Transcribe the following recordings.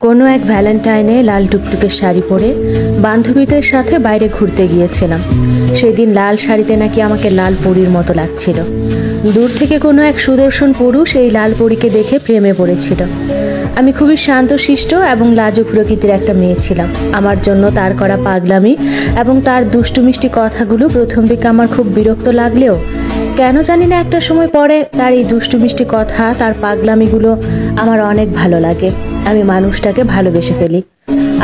কোনো এক ভ্যালেন্টাইনে লাল টুকটুকে শাড়ি পরে বান্ধবীদের সাথে বাইরে ঘুরতে গিয়েছিলাম। সেদিন লাল শাড়িতে নাকি আমাকে লাল পরীর মতো লাগছিল। দূর থেকে কোনো এক সুদর্শন পুরুষ এই লাল পরীকে দেখে প্রেমে পড়েছিল। আমি খুবই শান্তশিষ্ট এবং লাজুক প্রকৃতির একটা মেয়ে ছিলাম। আমার জন্য তার করা পাগলামি এবং তার দুষ্টু মিষ্টি কথাগুলো প্রথম দিকে আমার খুব বিরক্ত লাগলেও কেন জানি না একটা সময় পরে তার এই দুষ্টু মিষ্টি কথা, তার পাগলামিগুলো আমার অনেক ভালো লাগে। আমি মানুষটাকে ভালোবেসে ফেলি।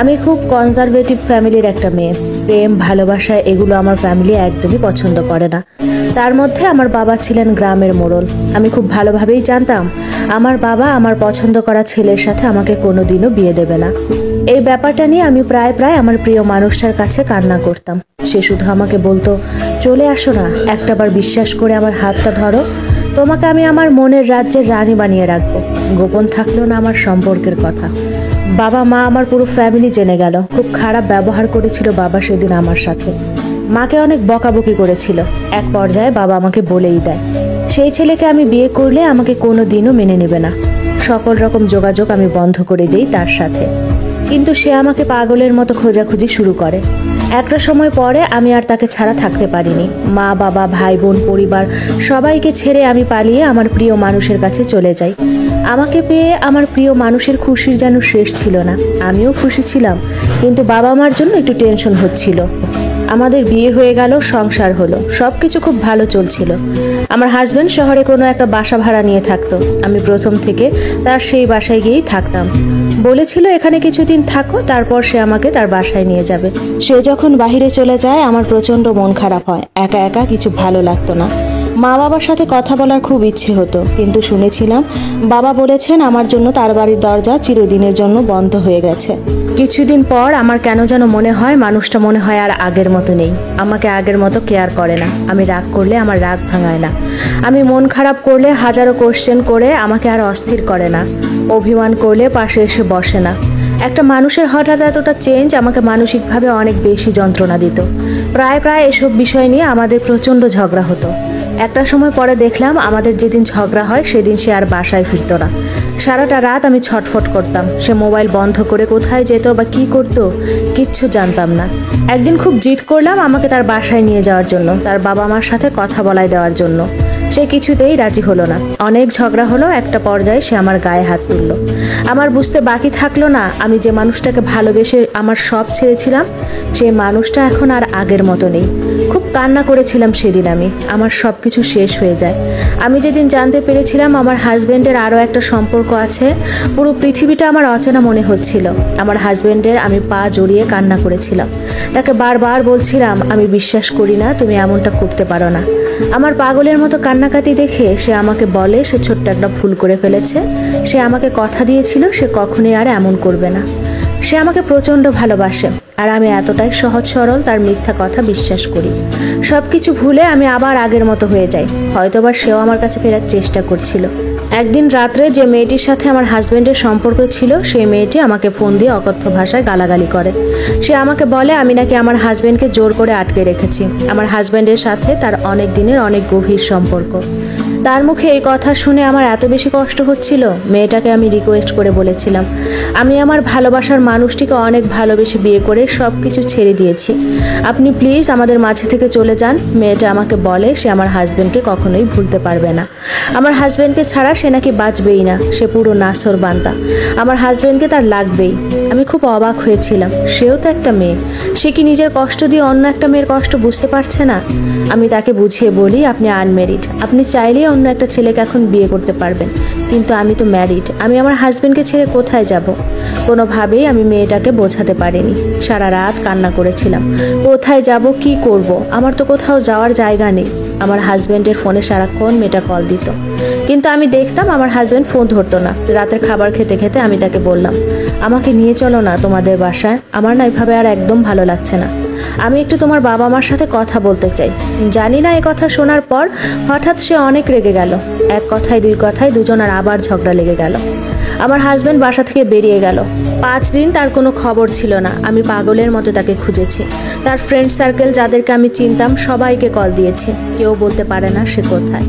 আমি খুব কনজারভেটিভ ফ্যামিলির একটা মেয়ে। প্রেম, ভালোবাসা এগুলো আমার ফ্যামিলি একদমই পছন্দ করে না। তার মধ্যে আমার বাবা ছিলেন গ্রামের মোড়ল। আমি খুব ভালোভাবেই জানতাম আমার বাবা আমার পছন্দ করা ছেলের সাথে আমাকে কোনোদিনও বিয়ে দেবে না। এই ব্যাপারটা নিয়ে আমি প্রায় আমার প্রিয় মানুষটার কাছে কান্না করতাম। সে শুধু আমাকে বলতো, চলে আসো না, একটাবার বিশ্বাস করে আমার হাতটা ধরো, তোমাকে আমি আমার মনের রাজ্যের রানী বানিয়ে রাখবো। গোপন থাকলো না আমার সম্পর্কের কথা। বাবা মা আমার পুরো ফ্যামিলি জেনে গেল। খুব খারাপ ব্যবহার করেছিল বাবা সেদিন আমার সাথে। মাকে অনেক বকাবকি করেছিল। এক পর্যায়ে বাবা আমাকে বলেই দেয়, সেই ছেলেকে আমি বিয়ে করলে আমাকে কোনো দিনও মেনে নেবে না। সকল রকম যোগাযোগ আমি বন্ধ করে দিই তার সাথে। কিন্তু সে আমাকে পাগলের মতো খোঁজাখুঁজি শুরু করে। একটা সময় পরে আমি আর তাকে ছাড়া থাকতে পারিনি। মা বাবা, ভাই বোন, পরিবার সবাইকে ছেড়ে আমি পালিয়ে আমার প্রিয় মানুষের কাছে চলে যাই। আমাকে পেয়ে আমার প্রিয় মানুষের খুশির যেন শেষ ছিল না। আমিও খুশি ছিলাম, কিন্তু বাবা মার জন্য একটু টেনশন হচ্ছিল। আমাদের বিয়ে হয়ে গেল, সংসার হলো, সব কিছু খুব ভালো চলছিল। আমার হাজব্যান্ড শহরে কোনো একটা বাসা ভাড়া নিয়ে থাকতো। আমি প্রথম থেকে তার সেই বাসায় গিয়েই থাকতাম। বলেছিল এখানে কিছুদিন থাকো, তারপর সে আমাকে তার বাসায় নিয়ে যাবে। সে যখন বাহিরে চলে যায় আমার প্রচণ্ড মন খারাপ হয়। একা একা কিছু ভালো লাগতো না। মা বাবার সাথে কথা বলার খুব ইচ্ছে হতো, কিন্তু শুনেছিলাম বাবা বলেছেন আমার জন্য তার বাড়ির দরজা চিরদিনের জন্য বন্ধ হয়ে গেছে। কিছুদিন পর আমার কেন যেন মনে হয় মানুষটা মনে হয় আর আগের মতো নেই। আমাকে আগের মতো কেয়ার করে না। আমি রাগ করলে আমার রাগ ভাঙায় না। আমি মন খারাপ করলে হাজারো কোশ্চেন করে আমাকে আর অস্থির করে না। অভিমান করলে পাশে এসে বসে না। একটা মানুষের হঠাৎ এতটা চেঞ্জ আমাকে মানসিকভাবে অনেক বেশি যন্ত্রণা দিত। প্রায় এসব বিষয় নিয়ে আমাদের প্রচণ্ড ঝগড়া হতো। একটা সময় পরে দেখলাম আমাদের যেদিন ঝগড়া হয় সেদিন সে আর বাসায় ফিরতো না। সারাটা রাত আমি ছটফট করতাম। সে মোবাইল বন্ধ করে কোথায় যেত বা কী করতো কিচ্ছু জানতাম না। একদিন খুব জিদ করলাম আমাকে তার বাসায় নিয়ে যাওয়ার জন্য, তার বাবা মার সাথে কথা বলায় দেওয়ার জন্য। সে কিছুতেই রাজি হলো না। অনেক ঝগড়া হলো। একটা পর্যায়ে সে আমার গায়ে হাত তুলল। আমার বুঝতে বাকি থাকলো না আমি যে মানুষটাকে ভালোবেসে আমার সব ছেড়েছিলাম সেই মানুষটা এখন আর আগের মতো নেই। খুব কান্না করেছিলাম সেদিন আমি। আমার সব কিছু শেষ হয়ে যায়। আমি যেদিন জানতে পেরেছিলাম আমার হাজব্যান্ডের আরও একটা সম্পর্ক আছে, পুরো পৃথিবীটা আমার অচেনা মনে হচ্ছিল। আমার হাজব্যান্ডের আমি পা জড়িয়ে কান্না করেছিলাম। তাকে বারবার বলছিলাম আমি বিশ্বাস করি না, তুমি এমনটা করতে পারো না। আমার পাগলের মতো কান্নাকাটি দেখে সে আমাকে বলে সে ছোট্ট একটা ভুল করে ফেলেছে। সে আমাকে কথা দিয়েছিল সে কখনোই আর এমন করবে না। সে আমাকে প্রচণ্ড ভালোবাসে, আর আমি এতটাই সহজ সরল তার মিথ্যা কথা বিশ্বাস করি। সব কিছু ভুলে আমি আবার আগের মতো হয়ে যাই। হয়তোবা সেও আমার কাছে ফেরার চেষ্টা করছিল। একদিন রাত্রে যে মেয়েটির সাথে আমার হাজব্যান্ডের সম্পর্ক ছিল সেই মেয়েটি আমাকে ফোন দিয়ে অকথ্য ভাষায় গালাগালি করে। সে আমাকে বলে আমি নাকি আমার হাজব্যান্ডকে জোর করে আটকে রেখেছি। আমার হাজব্যান্ডের সাথে তার অনেক দিনের অনেক গভীর সম্পর্ক। তার মুখে এই কথা শুনে আমার এত বেশি কষ্ট হচ্ছিল। মেয়েটাকে আমি রিকোয়েস্ট করে বলেছিলাম আমি আমার ভালোবাসার মানুষটিকে অনেক ভালোবেসে বিয়ে করে সব কিছু ছেড়ে দিয়েছি, আপনি প্লিজ আমাদের মাঝে থেকে চলে যান। মেয়েটা আমাকে বলে সে আমার হাজব্যান্ডকে কখনোই ভুলতে পারবে না। আমার হাজব্যান্ডকে ছাড়া সে নাকি বাঁচবেই না। সে পুরো নাসর বান্দা। আমার হাজব্যান্ডকে তার লাগবেই। আমি খুব অবাক হয়েছিলাম। সেও তো একটা মেয়ে। সে কি নিজের কষ্ট দিয়ে অন্য একটা মেয়ের কষ্ট বুঝতে পারছে না? আমি তাকে বুঝিয়ে বলি আপনি আনম্যারিড, আপনি চাইলেই অন্য একটা ছেলেকে এখন বিয়ে করতে পারবেন, কিন্তু আমি তো ম্যারিড। আমি আমার হাজব্যান্ডকে ছেড়ে কোথায় যাব? কোনোভাবেই আমি মেয়েটাকে বোঝাতে পারিনি। সারা রাত কান্না করেছিলাম। কোথায় যাব, কি করব? আমার তো কোথাও যাওয়ার জায়গা নেই। আমার হাজব্যান্ডের ফোনে সারাক্ষণ মেয়েটা কল দিত, কিন্তু আমি দেখতাম আমার হাজব্যান্ড ফোন ধরতো না। রাতের খাবার খেতে খেতে আমি তাকে বললাম আমাকে নিয়ে চলো না তোমাদের বাসায়, আমার না এভাবে আর একদম ভালো লাগছে না। আমি একটু তোমার বাবা মার সাথে কথা বলতে চাই। জানি না এই কথা শোনার পর হঠাৎ সে অনেক রেগে গেল। এক কথায় দুই কথায় দুজনের আবার ঝগড়া লেগে গেল। আমার হাজব্যান্ড বাসা থেকে বেরিয়ে গেল। 5 দিন তার কোনো খবর ছিল না। আমি পাগলের মতো তাকে খুঁজেছি। তার ফ্রেন্ড সার্কেল যাদেরকে আমি চিনতাম সবাইকে কল দিয়েছি, কেউ বলতে পারে না সে কোথায়।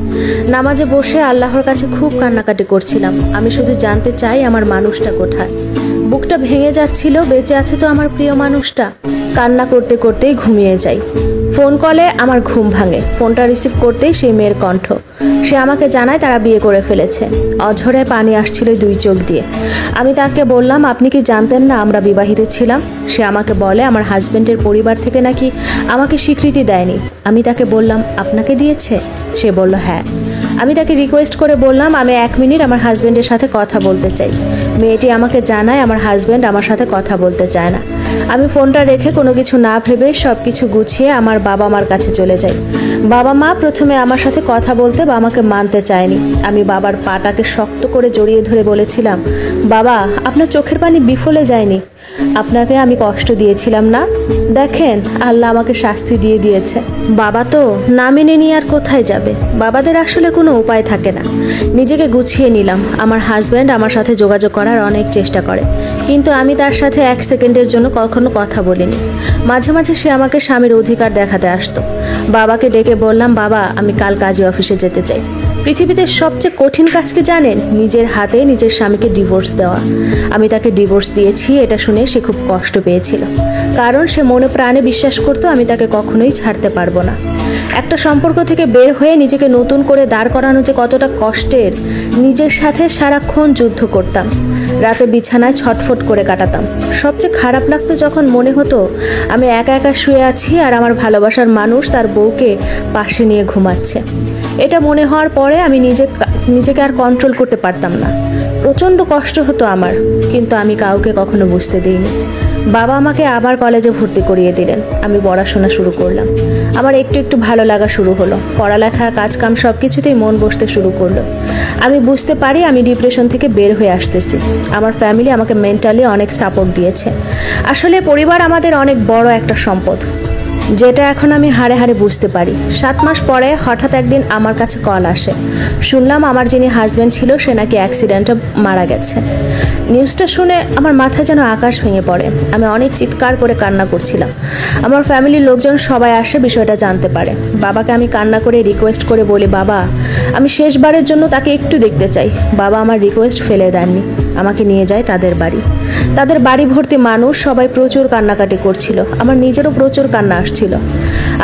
নামাজে বসে আল্লাহর কাছে খুব কান্নাকাটি করছিলাম। আমি শুধু জানতে চাই আমার মানুষটা কোথায়। বুকটা ভেঙে যাচ্ছিল, বেঁচে আছে তো আমার প্রিয় মানুষটা। কান্না করতে করতেই ঘুমিয়ে যাই। ফোন কলে আমার ঘুম ভাঙে। ফোনটা রিসিভ করতেই সেই মেয়ের কণ্ঠ। সে আমাকে জানায় তারা বিয়ে করে ফেলেছে। অঝরে পানি আসছিল 2 চোখ দিয়ে। আমি তাকে বললাম, আপনি কি জানতেন না আমরা বিবাহিত ছিলাম? সে আমাকে বলে আমার হাজবেন্ডের পরিবার থেকে নাকি আমাকে স্বীকৃতি দেয়নি। আমি তাকে বললাম, আপনাকে দিয়েছে? সে বলল হ্যাঁ। আমি তাকে রিকোয়েস্ট করে বললাম, আমি 1 মিনিট আমার হাজবেন্ডের সাথে কথা বলতে চাই। মেয়েটি আমাকে জানায় আমার হাজবেন্ড আমার সাথে কথা বলতে চায় না। আমি ফোনটা রেখে কোনো কিছু না ভেবে সব কিছু গুছিয়ে আমার বাবা মার কাছে চলে যাই। বাবা মা প্রথমে আমার সাথে কথা বলতে বা আমাকে মানতে চায়নি। আমি বাবার পাটাকে শক্ত করে জড়িয়ে ধরে বলেছিলাম, বাবা আপনার চোখের পানি বিফলে যায়নি। আপনাকে আমি কষ্ট দিয়েছিলাম না? দেখেন আল্লাহ আমাকে শাস্তি দিয়ে দিয়েছে। বাবা তো না মেনে নিয়ে আর কোথায় যাবে? বাবাদের আসলে কোনো উপায় থাকে না। নিজেকে গুছিয়ে নিলাম। আমার হাজব্যান্ড আমার সাথে যোগাযোগ করার অনেক চেষ্টা করে, কিন্তু আমি তার সাথে 1 সেকেন্ডের জন্য কখনো কথা বলিনি। মাঝে মাঝে সে আমাকে স্বামীর অধিকার দেখাতে আসতো। বাবাকে ডেকে বললাম, বাবা আমি কাল কাজী অফিসে যেতে চাই। পৃথিবীতে সবচেয়ে কঠিন কাজ কি জানেন? নিজের হাতে নিজের স্বামীকে ডিভোর্স দেওয়া। আমি তাকে ডিভোর্স দিয়েছি। এটা শুনে সে খুব কষ্ট পেয়েছিল, কারণ সে মনে প্রাণে বিশ্বাস করতো আমি তাকে কখনোই ছাড়তে পারবো না। একটা সম্পর্ক থেকে বের হয়ে নিজেকে নতুন করে দাঁড় করানো যে কতটা কষ্টের। নিজের সাথে সারাক্ষণ যুদ্ধ করতাম। রাতে বিছানায় ছটফট করে কাটাতাম। সবচেয়ে খারাপ লাগতো যখন মনে হতো আমি একা একা শুয়ে আছি আর আমার ভালোবাসার মানুষ তার বউকে পাশে নিয়ে ঘুমাচ্ছে। এটা মনে হওয়ার পরে আমি নিজেকে আর কন্ট্রোল করতে পারতাম না। প্রচণ্ড কষ্ট হতো আমার, কিন্তু আমি কাউকে কখনো বুঝতে দিইনি। বাবা আমাকে আবার কলেজে ভর্তি করিয়ে দিলেন। আমি পড়াশোনা শুরু করলাম। আমার একটু একটু ভালো লাগা শুরু হলো। পড়ালেখা, কাজকাম সব কিছুতেই মন বসতে শুরু করলো। আমি বুঝতে পারি আমি ডিপ্রেশন থেকে বের হয়ে আসতেছি। আমার ফ্যামিলি আমাকে মেন্টালি অনেক সাপোর্ট দিয়েছে। আসলে পরিবার আমাদের অনেক বড় একটা সম্পদ, যেটা এখন আমি হাড়ে হাড়ে বুঝতে পারি। 7 মাস পরে হঠাৎ একদিন আমার কাছে কল আসে। শুনলাম আমার যিনি হাজব্যান্ড ছিল সে নাকি অ্যাক্সিডেন্টে মারা গেছে। নিউজটা শুনে আমার মাথা যেন আকাশ ভেঙে পড়ে। আমি অনেক চিৎকার করে কান্না করছিলাম। আমার ফ্যামিলির লোকজন সবাই আসে বিষয়টা জানতে পারে। বাবাকে আমি কান্না করে রিকোয়েস্ট করে বলি, বাবা আমি শেষবারের জন্য তাকে একটু দেখতে চাই। বাবা আমার রিকোয়েস্ট ফেলে দেননি, আমাকে নিয়ে যায় তাদের বাড়ি। তাদের বাড়ি ভর্তি মানুষ, সবাই প্রচুর কান্নাকাটি করছিল। আমার নিজেরও প্রচুর কান্না আসছিল।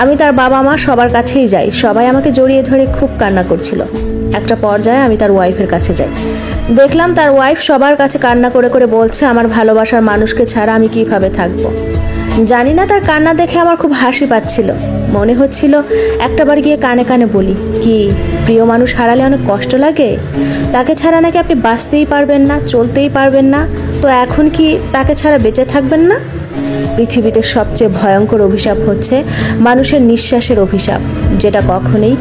আমি তার বাবা মা সবার কাছেই যাই। সবাই আমাকে জড়িয়ে ধরে খুব কান্না করছিল। একটা পর্যায়ে আমি তার ওয়াইফের কাছে যাই। দেখলাম তার ওয়াইফ সবার কাছে কান্না করে করে বলছে আমার ভালোবাসার মানুষকে ছাড়া আমি কিভাবে থাকবো। জানি না তার কান্না দেখে আমার খুব হাসি পাচ্ছিল। মনে হচ্ছিল একটাবার গিয়ে কানে কানে বলি, কি প্রিয় মানুষ হারালে অনেক কষ্ট লাগে? তাকে ছাড়া নাকি আপনি বাঁচতেই পারবেন না, চলতেই পারবেন না? তো এখন কি তাকে ছাড়া বেঁচে থাকবেন না? পৃথিবীতে সবচেয়ে ভয়ঙ্কর অভিশাপ হচ্ছে মানুষের নিঃশ্বাসের অভিশাপ, যেটা কখনোই